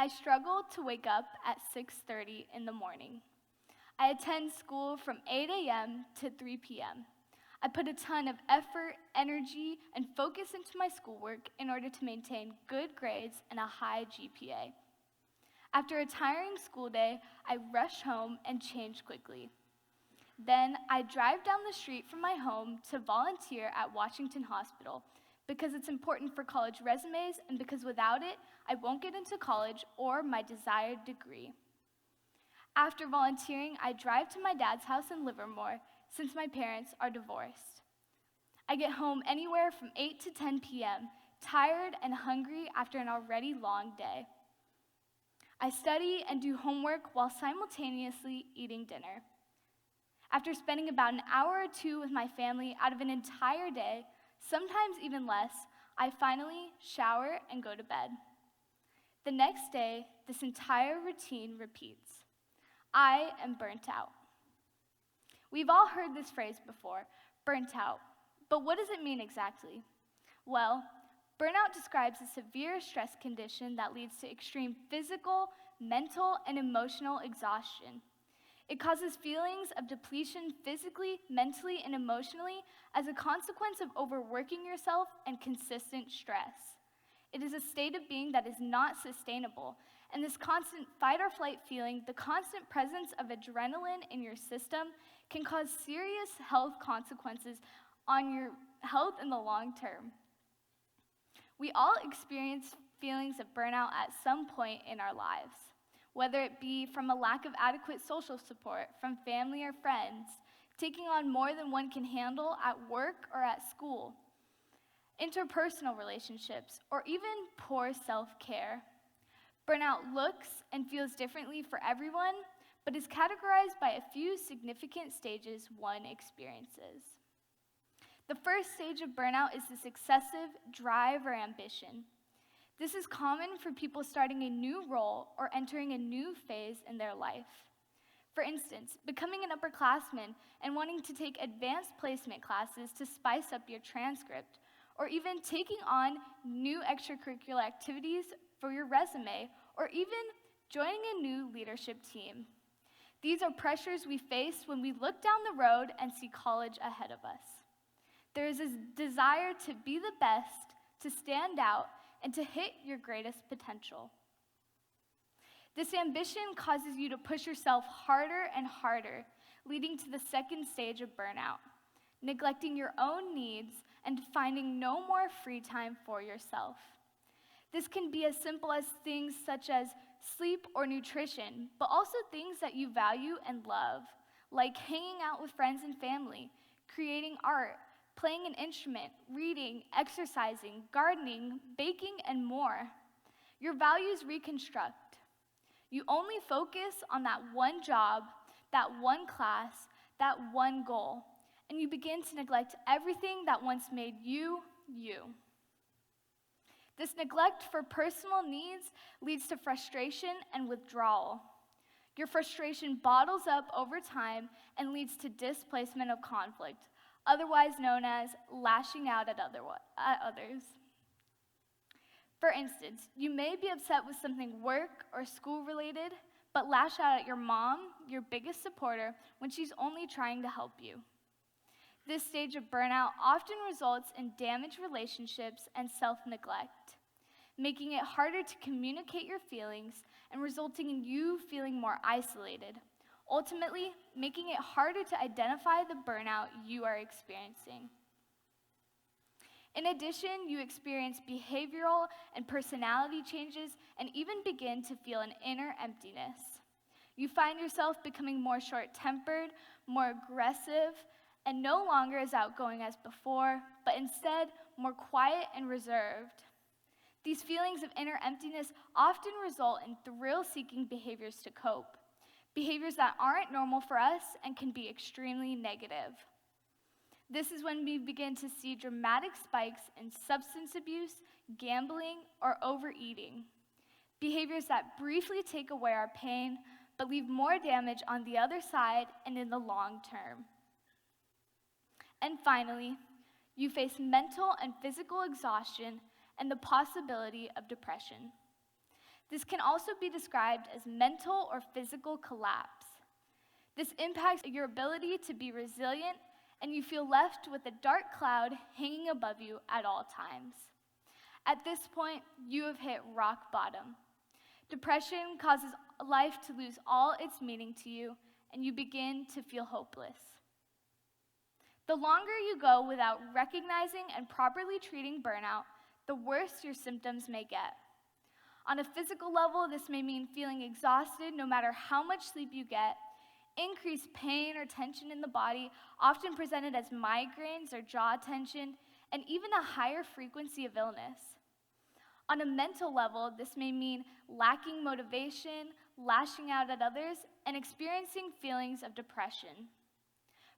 I struggle to wake up at 6:30 in the morning. I attend school from 8 a.m. to 3 p.m. I put a ton of effort, energy, and focus into my schoolwork in order to maintain good grades and a high GPA. After a tiring school day, I rush home and change quickly. Then I drive down the street from my home to volunteer at Washington Hospital because it's important for college resumes and because without it, I won't get into college or my desired degree. After volunteering, I drive to my dad's house in Livermore since my parents are divorced. I get home anywhere from 8 to 10 p.m., tired and hungry after an already long day. I study and do homework while simultaneously eating dinner. After spending about an hour or two with my family out of an entire day, sometimes even less, I finally shower and go to bed. The next day, this entire routine repeats. I am burnt out. We've all heard this phrase before, burnt out. But what does it mean exactly? Well, burnout describes a severe stress condition that leads to extreme physical, mental, and emotional exhaustion. It causes feelings of depletion physically, mentally, and emotionally as a consequence of overworking yourself and consistent stress. It is a state of being that is not sustainable, and this constant fight-or-flight feeling, the constant presence of adrenaline in your system, can cause serious health consequences on your health in the long term. We all experience feelings of burnout at some point in our lives, whether it be from a lack of adequate social support from family or friends, taking on more than one can handle at work or at school, interpersonal relationships, or even poor self-care. Burnout looks and feels differently for everyone, but is categorized by a few significant stages one experiences. The first stage of burnout is this excessive drive or ambition. This is common for people starting a new role or entering a new phase in their life. For instance, becoming an upperclassman and wanting to take advanced placement classes to spice up your transcript, or even taking on new extracurricular activities for your resume, or even joining a new leadership team. These are pressures we face when we look down the road and see college ahead of us. There is a desire to be the best, to stand out, and to hit your greatest potential. This ambition causes you to push yourself harder and harder, leading to the second stage of burnout, neglecting your own needs and finding no more free time for yourself. This can be as simple as things such as sleep or nutrition, but also things that you value and love, like hanging out with friends and family, creating art, playing an instrument, reading, exercising, gardening, baking, and more. Your values reconstruct. You only focus on that one job, that one class, that one goal, and you begin to neglect everything that once made you, you. This neglect for personal needs leads to frustration and withdrawal. Your frustration bottles up over time and leads to displacement of conflict, otherwise known as lashing out at others. For instance, you may be upset with something work or school related, but lash out at your mom, your biggest supporter, when she's only trying to help you. This stage of burnout often results in damaged relationships and self-neglect, making it harder to communicate your feelings and resulting in you feeling more isolated, ultimately making it harder to identify the burnout you are experiencing. In addition, you experience behavioral and personality changes and even begin to feel an inner emptiness. You find yourself becoming more short-tempered, more aggressive, and no longer as outgoing as before, but instead more quiet and reserved. These feelings of inner emptiness often result in thrill-seeking behaviors to cope, behaviors that aren't normal for us and can be extremely negative. This is when we begin to see dramatic spikes in substance abuse, gambling, or overeating, behaviors that briefly take away our pain, but leave more damage on the other side and in the long term. And finally, you face mental and physical exhaustion and the possibility of depression. This can also be described as mental or physical collapse. This impacts your ability to be resilient, and you feel left with a dark cloud hanging above you at all times. At this point, you have hit rock bottom. Depression causes life to lose all its meaning to you, and you begin to feel hopeless. The longer you go without recognizing and properly treating burnout, the worse your symptoms may get. On a physical level, this may mean feeling exhausted no matter how much sleep you get, increased pain or tension in the body, often presented as migraines or jaw tension, and even a higher frequency of illness. On a mental level, this may mean lacking motivation, lashing out at others, and experiencing feelings of depression.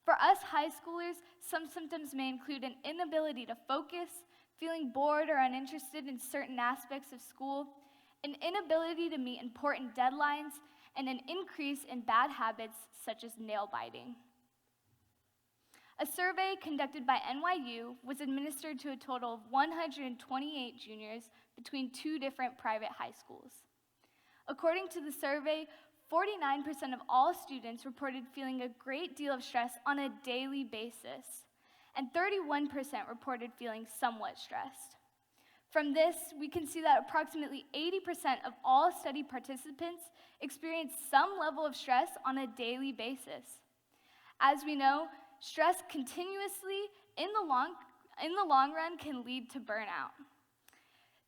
For us high schoolers, some symptoms may include an inability to focus, feeling bored or uninterested in certain aspects of school, an inability to meet important deadlines, and an increase in bad habits such as nail biting. A survey conducted by NYU was administered to a total of 128 juniors between two different private high schools. According to the survey, 49% of all students reported feeling a great deal of stress on a daily basis, and 31% reported feeling somewhat stressed. From this, we can see that approximately 80% of all study participants experience some level of stress on a daily basis. As we know, stress continuously in the long run can lead to burnout.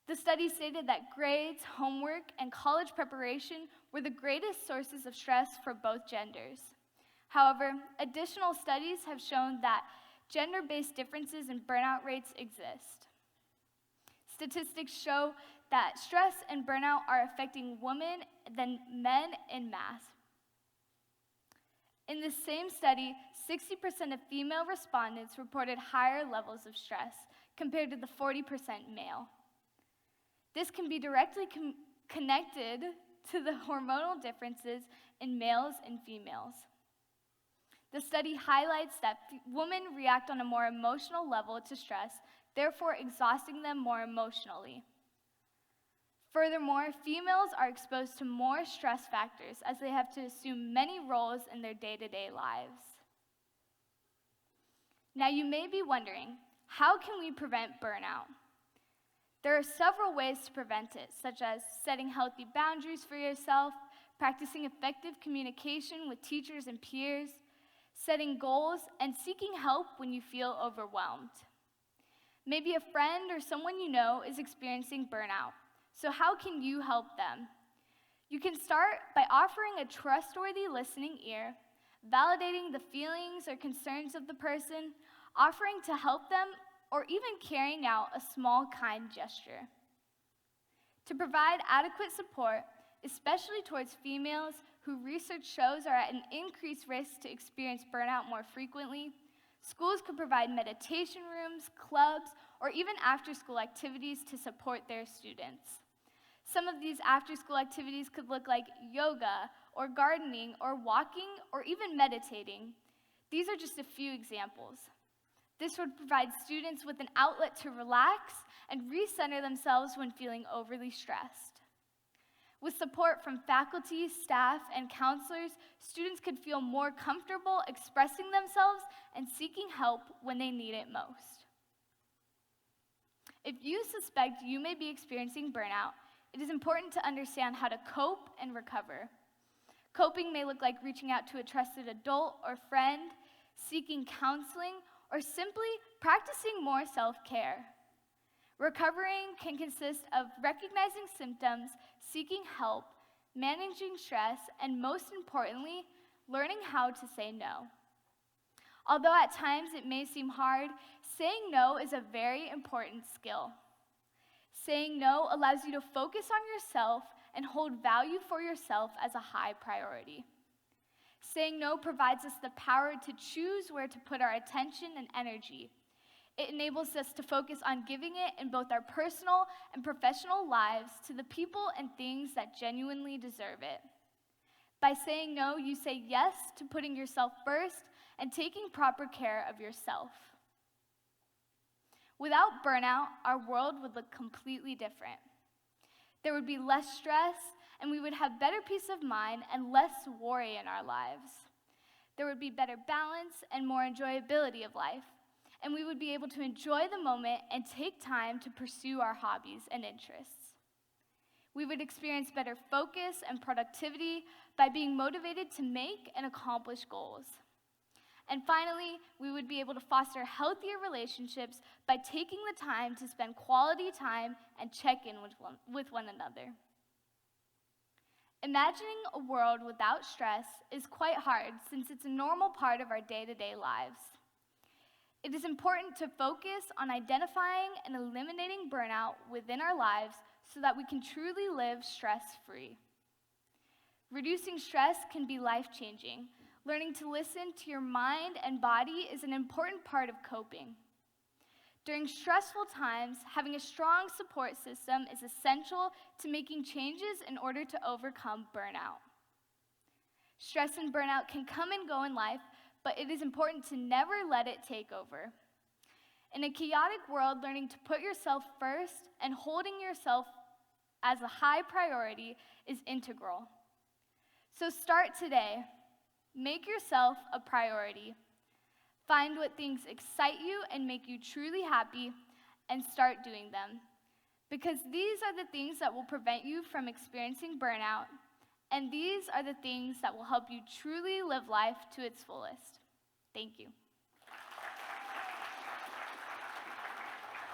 The study stated that grades, homework, and college preparation were the greatest sources of stress for both genders. However, additional studies have shown that gender-based differences in burnout rates exist. Statistics show that stress and burnout are affecting women than men en masse. In this same study, 60% of female respondents reported higher levels of stress compared to the 40% male. This can be directly connected to the hormonal differences in males and females. The study highlights that women react on a more emotional level to stress, therefore exhausting them more emotionally. Furthermore, females are exposed to more stress factors as they have to assume many roles in their day-to-day lives. Now you may be wondering, how can we prevent burnout? There are several ways to prevent it, such as setting healthy boundaries for yourself, practicing effective communication with teachers and peers, setting goals, and seeking help when you feel overwhelmed. Maybe a friend or someone you know is experiencing burnout, so how can you help them? You can start by offering a trustworthy listening ear, validating the feelings or concerns of the person, offering to help them, or even carrying out a small, kind gesture. To provide adequate support, especially towards females who research shows are at an increased risk to experience burnout more frequently, schools could provide meditation rooms, clubs, or even after-school activities to support their students. Some of these after-school activities could look like yoga, or gardening, or walking, or even meditating. These are just a few examples. This would provide students with an outlet to relax and recenter themselves when feeling overly stressed. With support from faculty, staff, and counselors, students could feel more comfortable expressing themselves and seeking help when they need it most. If you suspect you may be experiencing burnout, it is important to understand how to cope and recover. Coping may look like reaching out to a trusted adult or friend, seeking counseling, or simply practicing more self-care. Recovering can consist of recognizing symptoms, seeking help, managing stress, and most importantly, learning how to say no. Although at times it may seem hard, saying no is a very important skill. Saying no allows you to focus on yourself and hold value for yourself as a high priority. Saying no provides us the power to choose where to put our attention and energy. It enables us to focus on giving it in both our personal and professional lives to the people and things that genuinely deserve it. By saying no, you say yes to putting yourself first and taking proper care of yourself. Without burnout, our world would look completely different. There would be less stress, and we would have better peace of mind and less worry in our lives. There would be better balance and more enjoyability of life, and we would be able to enjoy the moment and take time to pursue our hobbies and interests. We would experience better focus and productivity by being motivated to make and accomplish goals. And finally, we would be able to foster healthier relationships by taking the time to spend quality time and check in with one another. Imagining a world without stress is quite hard since it's a normal part of our day-to-day lives. It is important to focus on identifying and eliminating burnout within our lives so that we can truly live stress-free. Reducing stress can be life-changing. Learning to listen to your mind and body is an important part of coping. During stressful times, having a strong support system is essential to making changes in order to overcome burnout. Stress and burnout can come and go in life, but it is important to never let it take over. In a chaotic world, learning to put yourself first and holding yourself as a high priority is integral. So start today. Make yourself a priority. Find what things excite you and make you truly happy, and start doing them. Because these are the things that will prevent you from experiencing burnout, and these are the things that will help you truly live life to its fullest. Thank you.